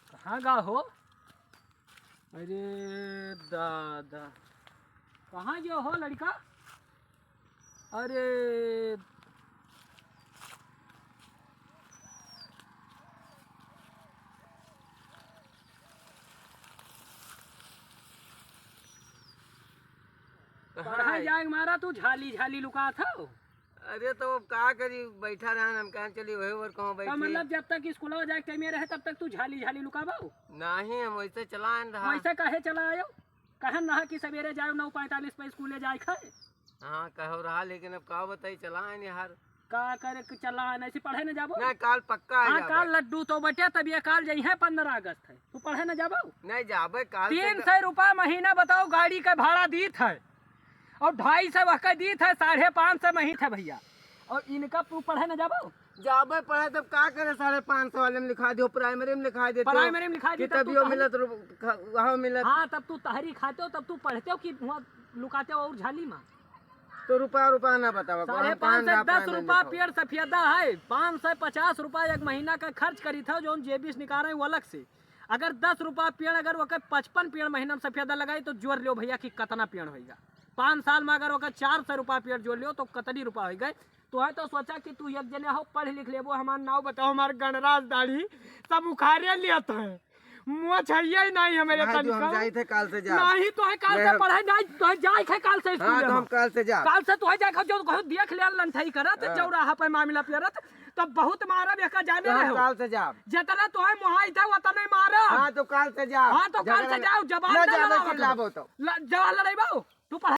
कहाँ गा हो? अरे दादा, कहाँ गयो हो लड़का? अरे पढ़ाई जाए मारा तू झाली झाली लुका था। अरे तो का करी, बैठा रहा हम कहाँ चली वही और कहूँ बैठी। मतलब जब तक स्कूल जाए टाइम रहे तब तक तू झाली झाली लुकाबो? नहीं, हम वैसे चला रहा। वैसे काहे चला आयो? कहन ना कि सवेरे जाओ 9:45 पे स्कूले जाए खाए। हाँ कहो रहा, लेकिन अब का बताई चला यार। का करे चला ऐसे पढ़े न जाबो? नहीं काल पक्का है। हाँ काल लड्डू तो बटे तब ये काल जई है 15 अगस्त है, तू पढ़े न जाबो? नहीं जाबे काल। 300 रुपया महीना बताओ गाड़ी का भाड़ा दीत है और 250 वह दीत है, 550 महीना है भैया। और इनका तू पढ़े न जाबो? जाबे पढ़े तब का करे, 550 वाले में लिखा दो, प्राइमरी में लिखा दे, प्राइमरी में लिखा दे तभी मिलत वहाँ मिलत। हाँ तब तू तहरी खाते हो, तब तू पढ़ते हो कि वहाँ लुकाते हो और झाली में? तो रुपया ना बताओ। 510 रुपया पेड़ सफेदा है, 550 रुपया एक महीना का खर्च करी था जो जेबीस निकाल रहे हैं वो अलग से। अगर 10 रुपया पेड़, अगर वो 55 पेड़ महीना में सफेदा लगाई तो जोड़ लियो भैया कि कितना पेड़ होगा। 5 साल में अगर वो 400 रुपया पेड़ जोड़ लियो तो कितनी रुपया हो गए। तो है तो सोचा कि तू एक जने हो पढ़ लिख लेबो, हमारा नाव बताओ, हमारे गणराज दाढ़ी सब उखाड़े लिया है, मुँह चाहिए ही नहीं हमारे। हम जाए थे काल से जा। नहीं तो है काल से पढ़ाई नहीं तो है जाए थे काल से स्कूल। हाँ, तो हम काल से जा। काल से तो है जाए जो कहो देख ले लंठई करत चौराहा पे मामला पेरत तो बहुत मारा बेका जाने रहे हो। काल से जा, जितना तो है मुहाई था उतना ही मारा। हाँ तो काल से जा। हाँ तो काल से जाओ, जवान ना लड़ाओ तो जवान लड़ाइबो तू पढ़